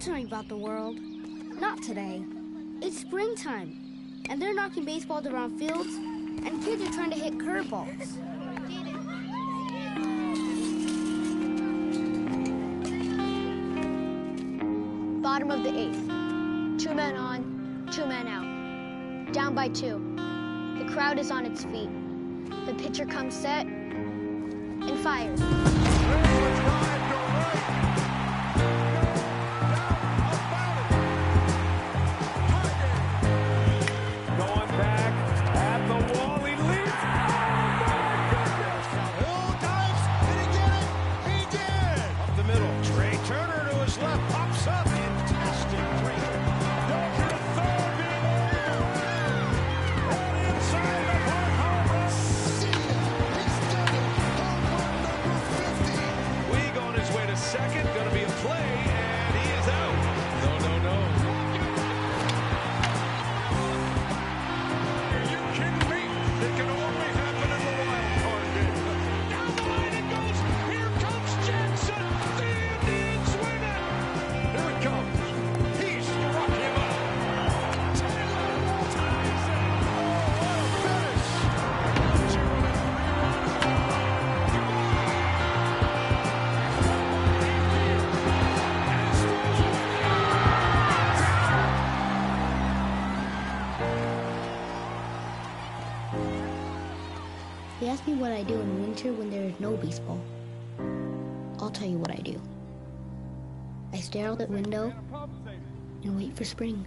Don't tell me about the world. Not today. It's springtime, and they're knocking baseballs around fields, and kids are trying to hit curveballs. Bottom of the 8th. 2 men on, 2 men out. Down by 2. The crowd is on its feet. The pitcher comes set and fires. They ask me what I do in winter when there is no baseball. I'll tell you what I do. I stare out the window and wait for spring.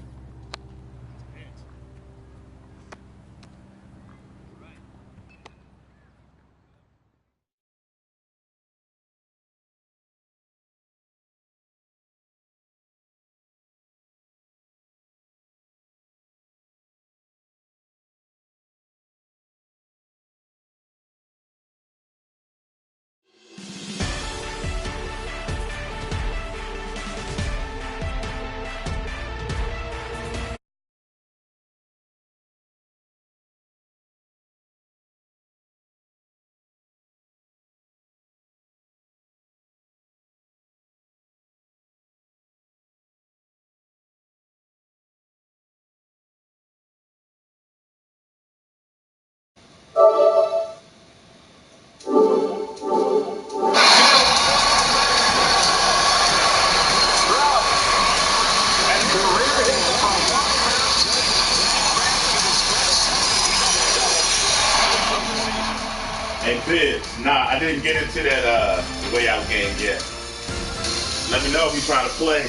Hey, Fizz, nah, I didn't get into that way out game yet. Let me know if you're trying to play.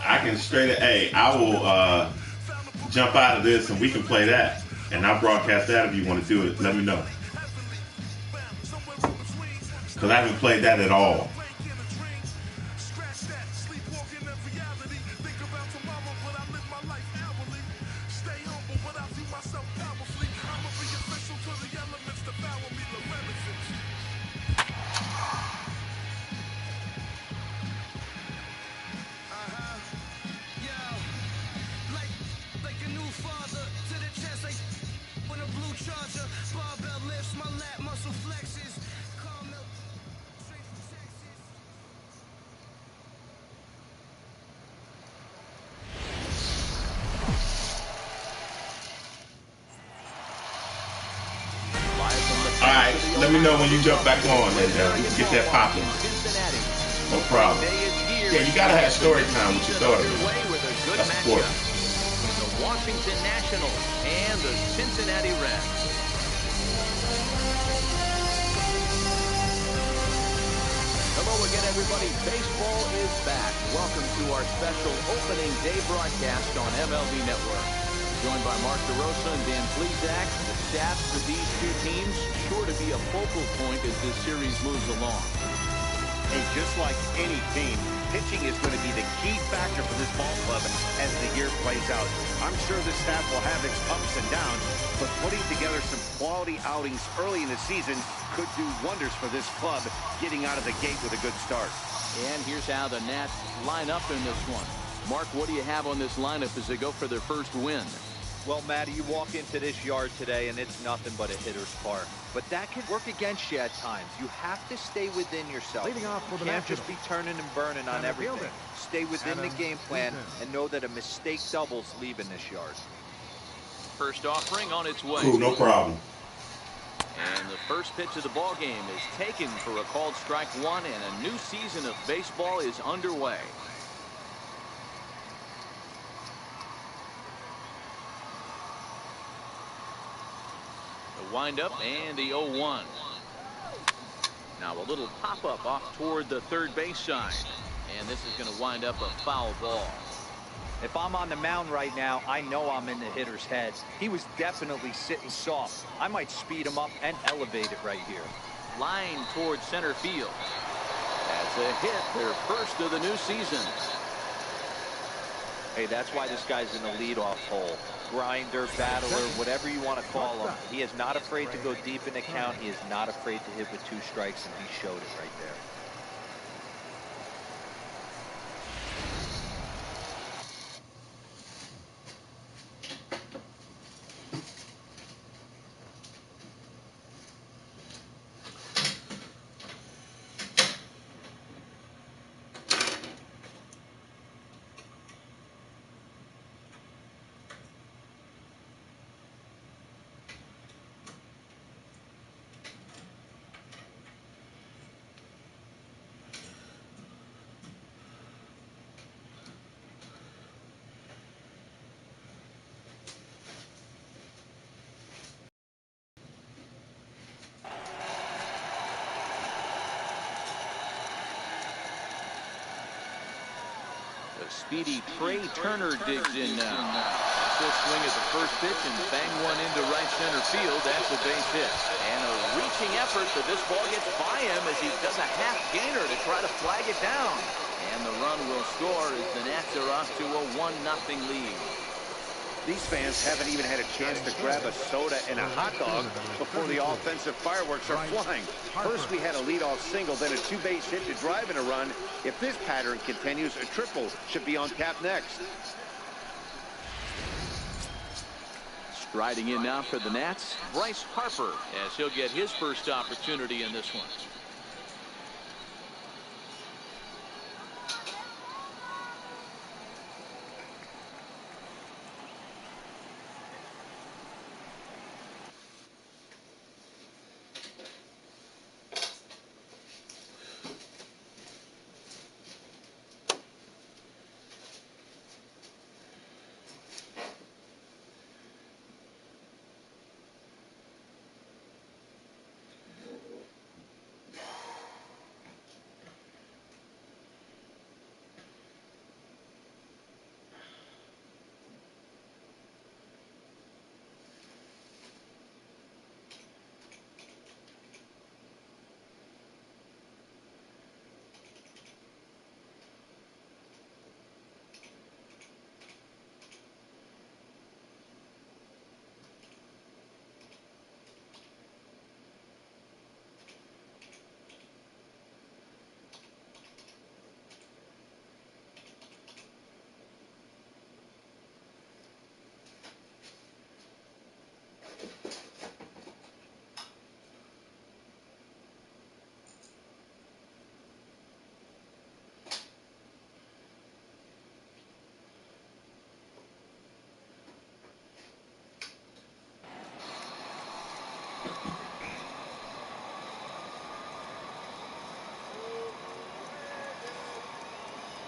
I can straight, hey, I will jump out of this and we can play that. And I'll broadcast that if you want to do it. Let me know. Because I haven't played that at all. Alright, let me know when you jump back on and we can get that popping. No problem. Yeah, you gotta have story time with your daughter. That's important. The Washington Nationals and the Cincinnati Reds. Hello again, everybody. Baseball is back. Welcome to our special opening day broadcast on MLB Network. Joined by Mark DeRosa and Dan Plesac, the stats for these two teams sure to be a focal point as this series moves along. Hey, just like any team, pitching is going to be the key factor for this ball club as the year plays out. I'm sure the staff will have its ups and downs, but putting together some quality outings early in the season could do wonders for this club getting out of the gate with a good start. And here's how the Nats line up in this one. Mark, what do you have on this lineup as they go for their first win? Well, Matty, you walk into this yard today, and it's nothing but a hitter's park. But that can work against you at times. You have to stay within yourself. Leading off for the You can't Nationals. just be turning and burning on everything. Stay within the game plan and know that a mistake doubles leaving this yard. First offering on its way. Cool, no problem. And the first pitch of the ball game is taken for a called strike one, and a new season of baseball is underway. The windup and the 0-1. Now a little pop-up off toward the third base side, and this is going to wind up a foul ball. If I'm on the mound right now, I know I'm in the hitter's head. He was definitely sitting soft. I might speed him up and elevate it right here. Line towards center field. That's a hit, their first of the new season. Hey, that's why this guy's in the leadoff hole. Grinder, battler, whatever you want to call him. He is not afraid to go deep in the count. He is not afraid to hit with 2 strikes, and he showed it right there. The speedy Trey Turner digs in now. Still swing at the first pitch and bang one into right center field. That's a base hit. And a reaching effort, but this ball gets by him as he does a half gainer to try to flag it down. And the run will score as the Nats are off to a 1-0 lead. These fans haven't even had a chance to grab a soda and a hot dog before the offensive fireworks are flying. First, we had a leadoff single, then a 2-base hit to drive in a run. If this pattern continues, a triple should be on tap next. Striding in now for the Nats, Bryce Harper, as he'll get his first opportunity in this one.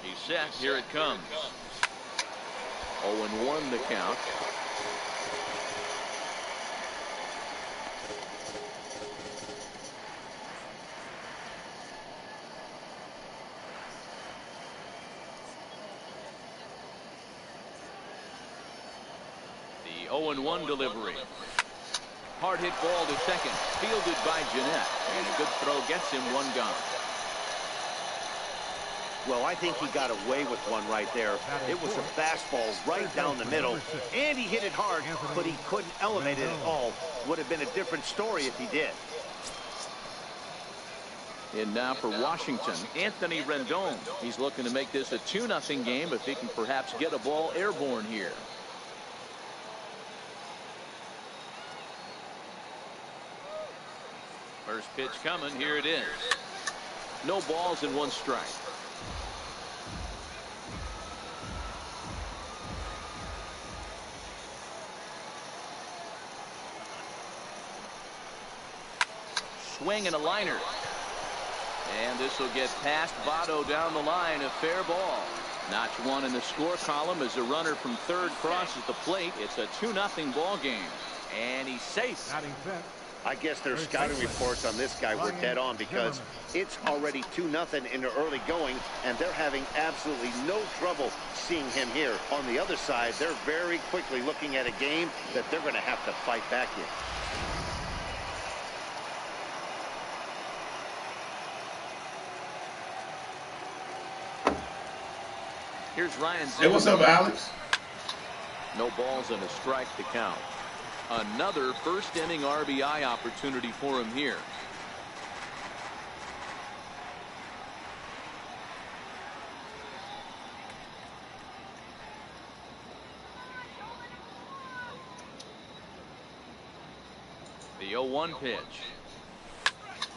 He's set. Here it comes. 0-1 the count. 0-1 delivery. Hard hit ball to second. Fielded by Jeanette. And a good throw gets him one gone. Well, I think he got away with one right there. It was a fastball right down the middle, and he hit it hard, but he couldn't elevate it at all. Would have been a different story if he did. And now for Washington, Anthony Rendon. He's looking to make this a 2-0 game if he can perhaps get a ball airborne here. First pitch coming. Here it is. No balls and one strike. Swing and a liner. And this will get past Votto down the line. A fair ball. Notch one in the score column as a runner from third crosses the plate. It's a 2-0 ball game. And he's safe. I guess their scouting reports on this guy were dead on because it's already 2-0 in the early going, and they're having absolutely no trouble seeing him here. On the other side, they're very quickly looking at a game that they're going to have to fight back in. Here's Ryan Hey, what's up, Alex? No balls and a strike to count. Another first inning RBI opportunity for him here. The 0-1 pitch.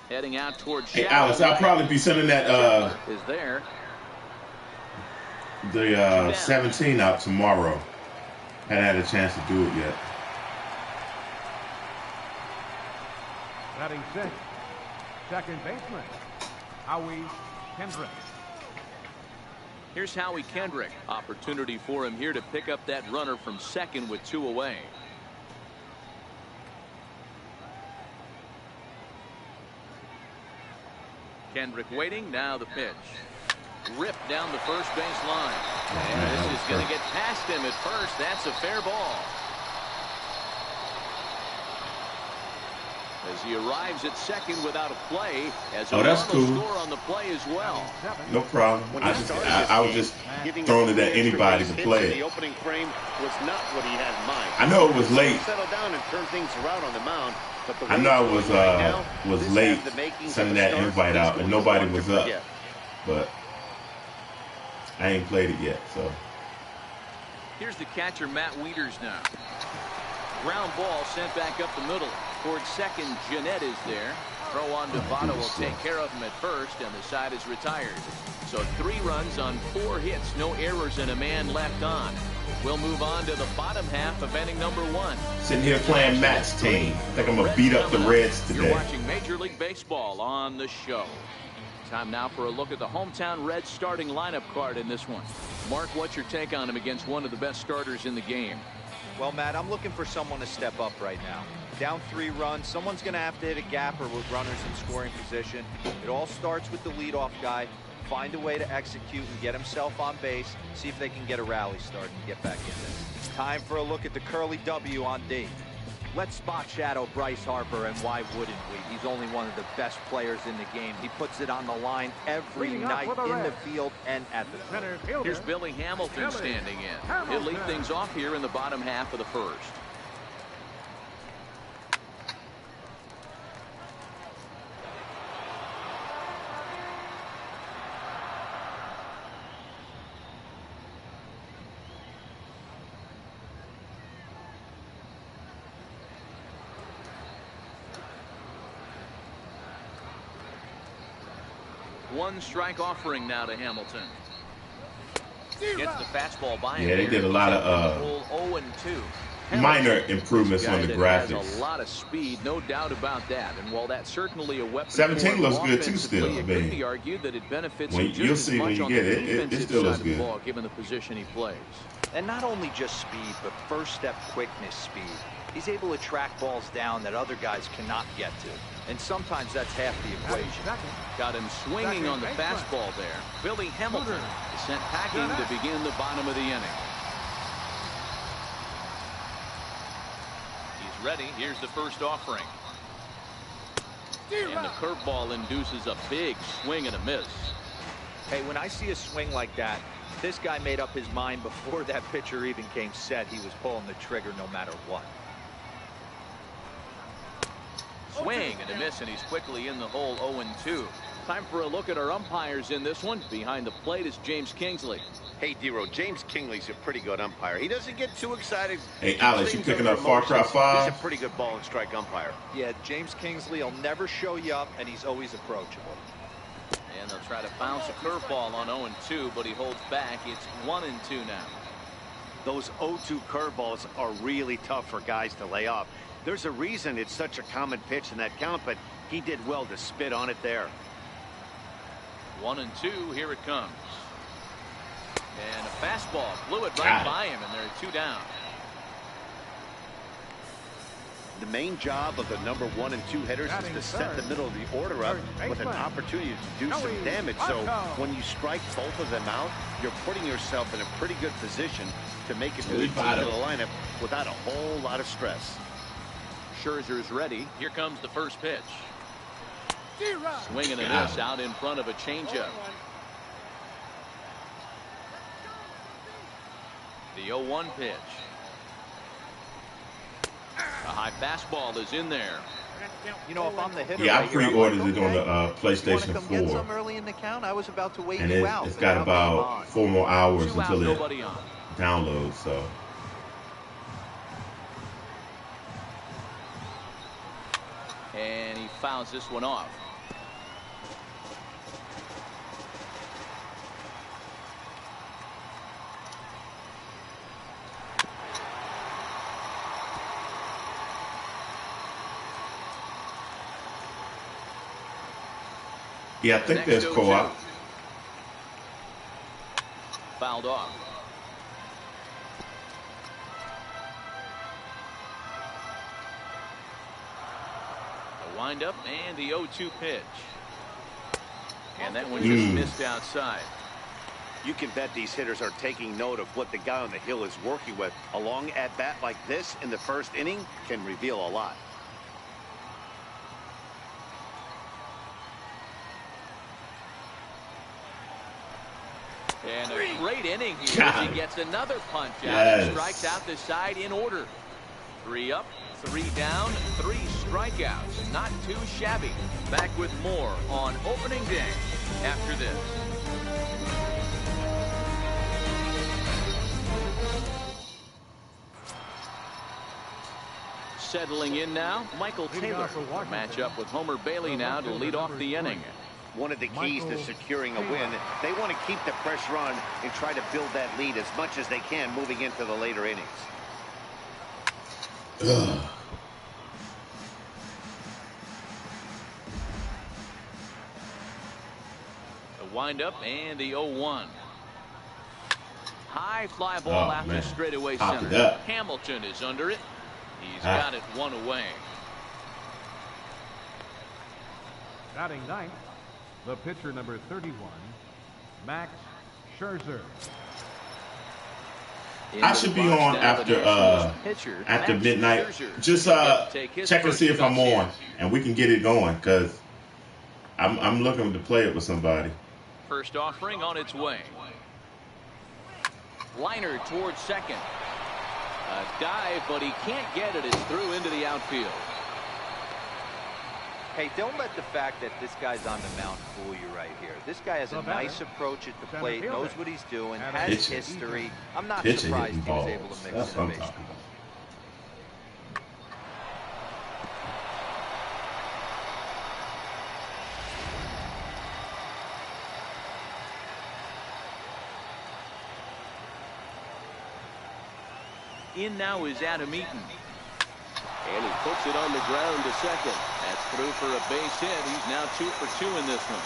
Heading out towards Hey, Alex, I'll probably be sending that is there. the 17 out tomorrow. Hadn't had a chance to do it yet. Batting sixth, second baseman, Howie Kendrick. Here's Howie Kendrick. Opportunity for him here to pick up that runner from second with 2 away. Kendrick waiting. Now the pitch. Ripped down the first base line. And this is going to get past him at first. That's a fair ball. As he arrives at second without a play, as a that's cool. Score on the play as well. No problem. I was just throwing it at anybody to play it. The opening frame was not what he had in mind. I know it was late. Settle down and turn things around on the mound. But the I know I was late sending that invite out, and nobody was up. But I ain't played it yet, so. Here's the catcher, Matt Wieters now. Ground ball sent back up the middle. Towards second, Jeanette is there. Throw on to Votto will take care of him at first, and the side is retired. So 3 runs on 4 hits, no errors, and a man left on. We'll move on to the bottom half of inning number 1. Sitting here playing Matt's team. I think I'm going to beat up the Reds today. You're watching Major League Baseball on the show. Time now for a look at the hometown Reds starting lineup card in this one. Mark, what's your take on him against one of the best starters in the game? Well, Matt, I'm looking for someone to step up right now. Down 3 runs, someone's going to have to hit a gapper with runners in scoring position. It all starts with the leadoff guy. Find a way to execute and get himself on base. See if they can get a rally started and get back in this. Time for a look at the Curly W on D. Let's spot shadow Bryce Harper, and why wouldn't we? He's only one of the best players in the game. He puts it on the line every night in the field and at the plate. Here's Billy Hamilton standing in. He'll lead things off here in the bottom half of the first. One strike offering now to Hamilton. Gets the fastball by him. Yeah, they did a lot of 0-2. minor improvements on the graphics. Has a lot of speed, no doubt about that. And while that's certainly a weapon, 17 looks good too. Still, it could be argued that it benefits him just you'll as see much when you on get the it. It defensive still looks side of the good. ball, given the position he plays. And not only just speed, but first step quickness speed. He's able to track balls down that other guys cannot get to. And sometimes that's half the equation. Got him swinging on the fastball there. Billy Hamilton is sent packing to begin the bottom of the inning. ready. Here's the first offering. And the curveball induces a big swing and a miss. Hey, when I see a swing like that, this guy made up his mind before that pitcher even came set. He was pulling the trigger no matter what. Swing and a miss, and he's quickly in the hole. 0-2. Time for a look at our umpires in this one. Behind the plate is James Kingsley. Hey, D-Row, James Kingley's a pretty good umpire. He doesn't get too excited. Hey, Alex, you picking up Far Cry 5? He's a pretty good ball and strike umpire. Yeah, James Kingsley will never show you up, and he's always approachable. And they'll try to bounce a curveball on 0-2, but he holds back. It's 1-2 now. Those 0-2 curveballs are really tough for guys to lay off. There's a reason it's such a common pitch in that count, but he did well to spit on it there. 1-2, here it comes. And a fastball blew it right by him, and there are 2 down. The main job of the number 1 and 2 hitters is to set the middle of the order up with an opportunity to do some damage. So when you strike both of them out, you're putting yourself in a pretty good position to make it to the top of the lineup without a whole lot of stress. Scherzer's ready. Here comes the first pitch. Swing and a miss out in front of a changeup. The 0-1 pitch. A high fastball is in there. You know, if I'm the hitter, I pre-ordered it on the PlayStation 4. Get some early in the count? I was about to wait And you out. it's got about 4 more hours 2 out, until it nobody on. downloads. So. And he fouls this one off. Yeah, I think there's co-op. Fouled off. The windup and the 0-2 pitch. And that one just missed outside. You can bet these hitters are taking note of what the guy on the hill is working with. A long at-bat like this in the first inning can reveal a lot. And a great inning here as he gets another punch out and strikes out the side in order. 3 up, 3 down, 3 strikeouts. Not too shabby. Back with more on opening day after this. Settling in now, Michael Taylor will match up with Homer Bailey now to lead off the inning. One of the keys to securing a win, they want to keep the pressure on and try to build that lead as much as they can moving into the later innings. The windup and the 0-1. High fly ball after straightaway center. Hamilton is under it. He's got it 1 away. Batting ninth, the pitcher number 31, Max Scherzer. I should be on after midnight. Just check and see if I'm on, and we can get it going because I'm looking to play it with somebody. First offering on its way. Liner towards second. A dive, but he can't get it. It's through into the outfield. Hey, don't let the fact that this guy's on the mound fool you right here. This guy has a nice approach at the plate, knows what he's doing, has history. I'm not surprised he was able to mix in a base. In now is Adam Eaton. And he puts it on the ground to second. That's through for a base hit. He's now 2 for 2 in this one.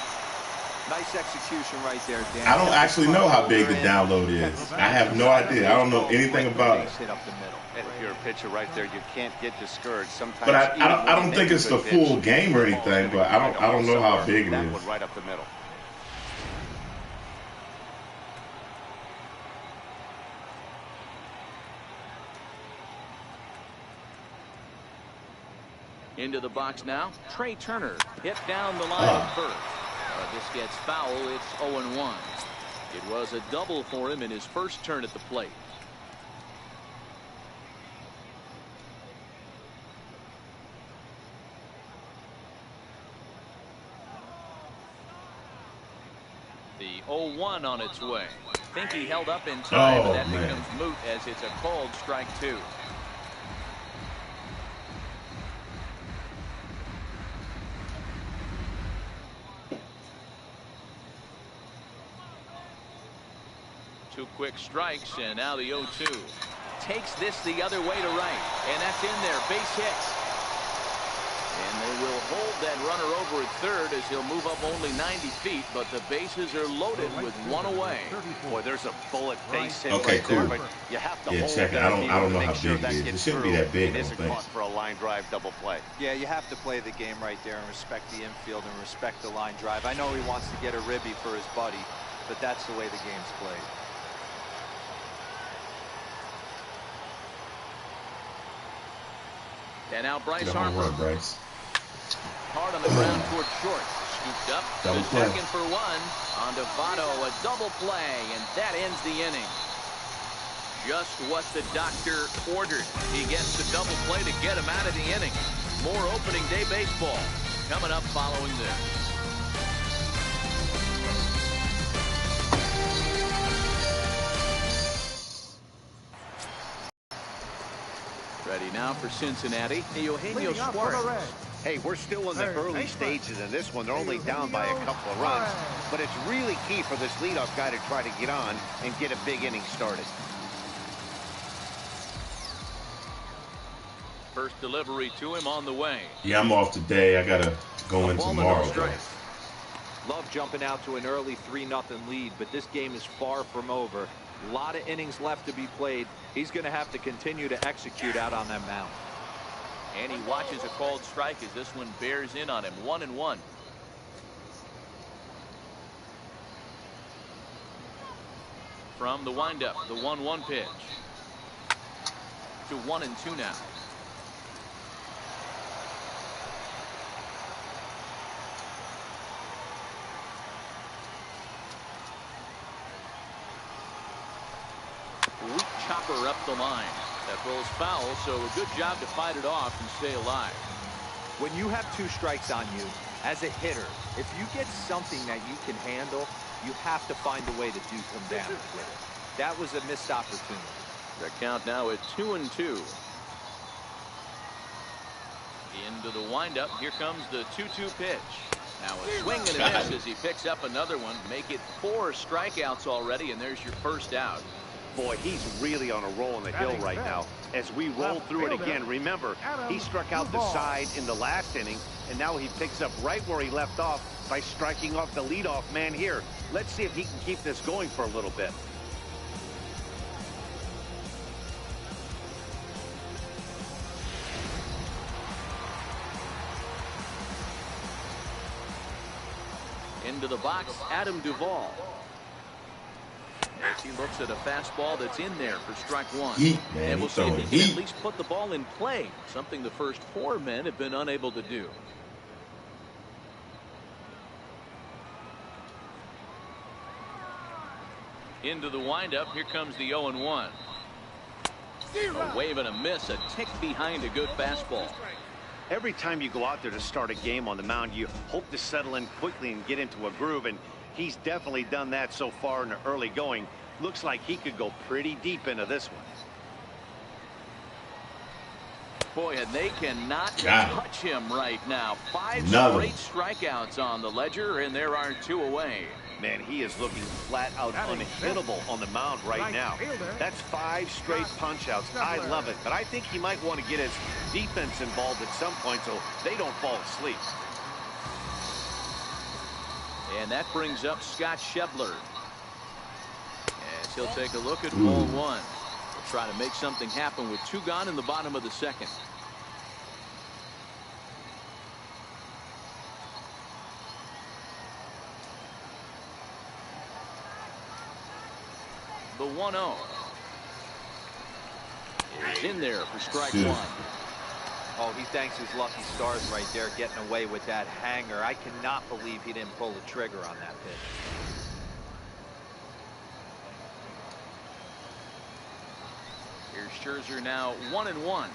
Nice execution right there, Dan. I don't actually know how big the download is. I have no idea. I don't know anything about it. And if you're a pitcher right there, you can't get discouraged. Sometimes, but I don't think it's the full game or anything. But I don't know how big it is. That one right up the middle. Into the box now, Trey Turner hit down the line first. This gets foul. It's 0-1. It was a double for him in his first turn at the plate. The 0-1 on its way. Think he held up in time, but that becomes moot as it's a called strike 2. Two quick strikes, and now the 0-2. Takes this the other way to right, and that's in there. Base hit. And they will hold that runner over at third as he'll move up only 90 feet, but the bases are loaded with one away. Boy, there's a bullet base hit right there, cool. but you have to hold check it. I don't know how big it is. It shouldn't be that big. It isn't caught for a line drive double play. Yeah, you have to play the game right there and respect the infield and respect the line drive. I know he wants to get a ribby for his buddy, but that's the way the game's played. And now Bryce Harper. Hard on the ground toward short. Scooped up to second for one. On to Votto, a double play, and that ends the inning. Just what the doctor ordered. He gets the double play to get him out of the inning. More opening day baseball coming up following this. Ready now for Cincinnati, Eugenio Suarez. Hey, we're still in the early stages in this one. They're only down by a couple of runs, but it's really key for this leadoff guy to try to get on and get a big inning started. First delivery to him on the way. Yeah, I'm off today. I gotta go in tomorrow. Love jumping out to an early 3-0 lead, but this game is far from over. A lot of innings left to be played. He's going to have to continue to execute out on that mound. And he watches a called strike as this one bears in on him. 1-1. From the windup, the 1-1 pitch. To 1-2 now. Weak chopper up the line. That rolls foul, so a good job to fight it off and stay alive. When you have 2 strikes on you, as a hitter, if you get something that you can handle, you have to find a way to do some damage with it. That was a missed opportunity. The count now at 2-2. Into the windup. Here comes the 2-2 pitch. Now a swing and a miss as he picks up another one. Make it 4 strikeouts already, and there's your first out. Boy, he's really on a roll on the hill right now. As we roll through it again, remember, he struck out the side in the last inning, and now he picks up right where he left off by striking off the leadoff man here. Let's see if he can keep this going for a little bit. Into the box, Adam Duvall. As he looks at a fastball that's in there for strike 1. Heat, man. And we'll see if he can at least put the ball in play, something the first 4 men have been unable to do. Into the windup. Here comes the 0-1. A wave and a miss, a tick behind a good fastball. Every time you go out there to start a game on the mound, you hope to settle in quickly and get into a groove, and he's definitely done that so far in the early going. Looks like he could go pretty deep into this one. Boy, and they cannot touch him right now. 5 straight strikeouts on the ledger, and there are 2 away. Man, he is looking flat out unhittable on the mound right now. That's 5 straight punch-outs. I love it, but I think he might want to get his defense involved at some point so they don't fall asleep. And that brings up Scott Schebler. As he'll take a look at ball 1. We'll try to make something happen with 2 gone in the bottom of the second. The 1-0 is in there for strike 1. Oh, he thanks his lucky stars right there, getting away with that hanger. I cannot believe he didn't pull the trigger on that pitch. Here's Scherzer now 1-1.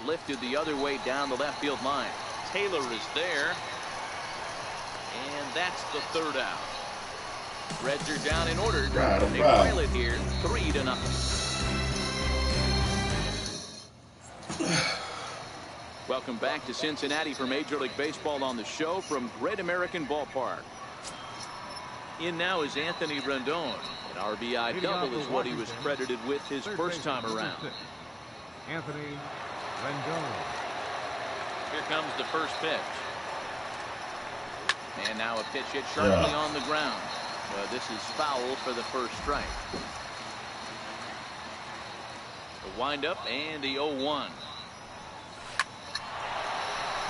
Lifted the other way down the left field line. Taylor is there. And that's the third out. Reds are down in order. They trail it here 3-0. Welcome back to Cincinnati for Major League Baseball on the show from Great American Ballpark. In now is Anthony Rendon. An RBI double is what he was credited with his first time around. Anthony Rendon. Here comes the first pitch. And now a pitch hit sharply on the ground. This is foul for the first strike. The windup and the 0-1.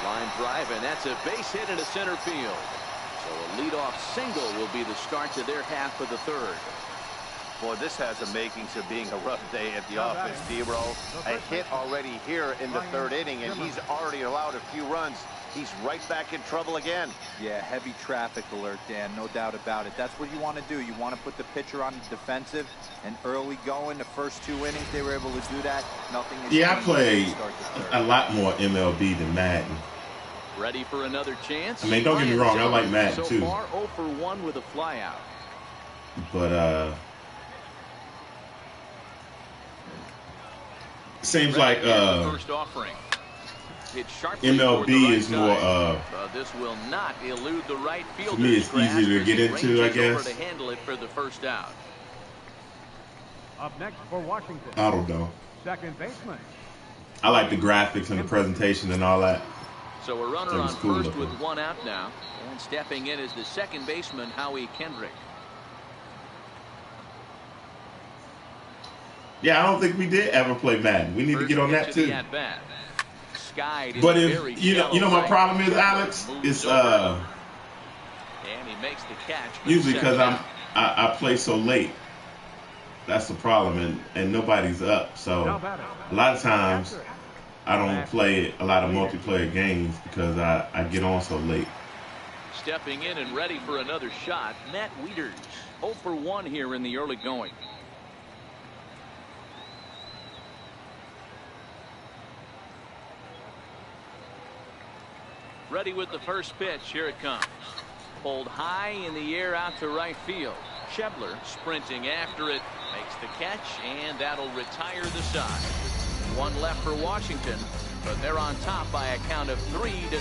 Line drive, and that's a base hit into center field. So a leadoff single will be the start to their half of the third. Boy, this has the makings of being a rough day at the office, D-Row. A hit already here in the third inning, and he's already allowed a few runs. He's right back in trouble again. Yeah, heavy traffic alert, Dan, no doubt about it. That's what you want to do. You want to put the pitcher on the defensive, and early going, the first 2 innings, they were able to do that. Nothing is I played a lot more MLB than Madden. Ready for another chance? I mean, don't get me wrong, I like Madden too. So far, 0 for 1 with a flyout. But seems like first offering. MLB is more this will not elude the right fielder's for me it's easier to get into, I guess. To handle it for the first out. Up next for Washington. I don't know. Second baseman. I like the graphics and the presentation and all that. So a runner on first with 1 out now, and stepping in is the second baseman Howie Kendrick. Yeah, I don't think we did ever play Madden. We need to get on that too. But if you know my problem is, Alex, it's and he makes the catch. Usually because I play so late. That's the problem, and nobody's up. So a lot of times I don't play a lot of multiplayer games because I get on so late. Stepping in and ready for another shot, Matt Wieters. 0 for 1 here in the early going. Ready with the first pitch. Here it comes. Pulled high in the air out to right field. Schebler sprinting after it. Makes the catch, and that'll retire the side. 1 left for Washington, but they're on top by a count of 3-0.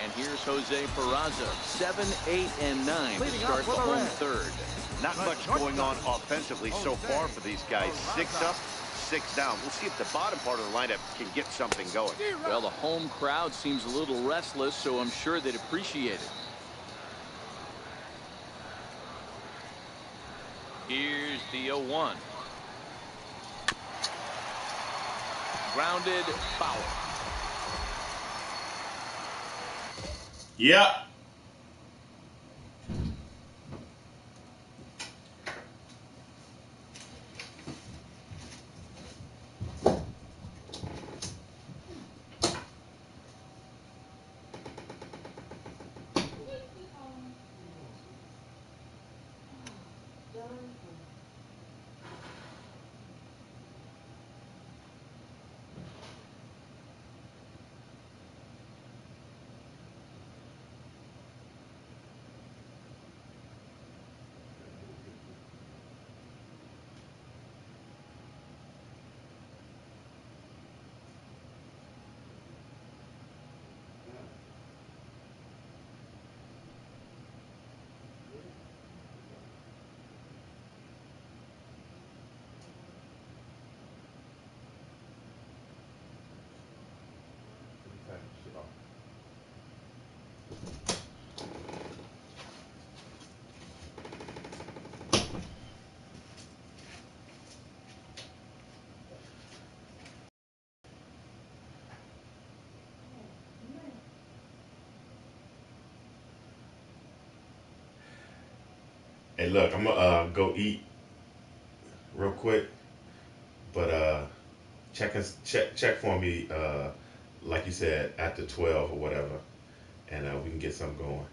And here's Jose Peraza. 7, 8, and 9 to start the home third. Not much going on offensively so far for these guys. 6 up, 6 down. We'll see if the bottom part of the lineup can get something going. Well, the home crowd seems a little restless, so I'm sure they'd appreciate it. Here's the 0-1. Grounded, foul. Yep. Hey, look, I'm gonna go eat real quick, but check for me, like you said, after 12 or whatever, and we can get something going.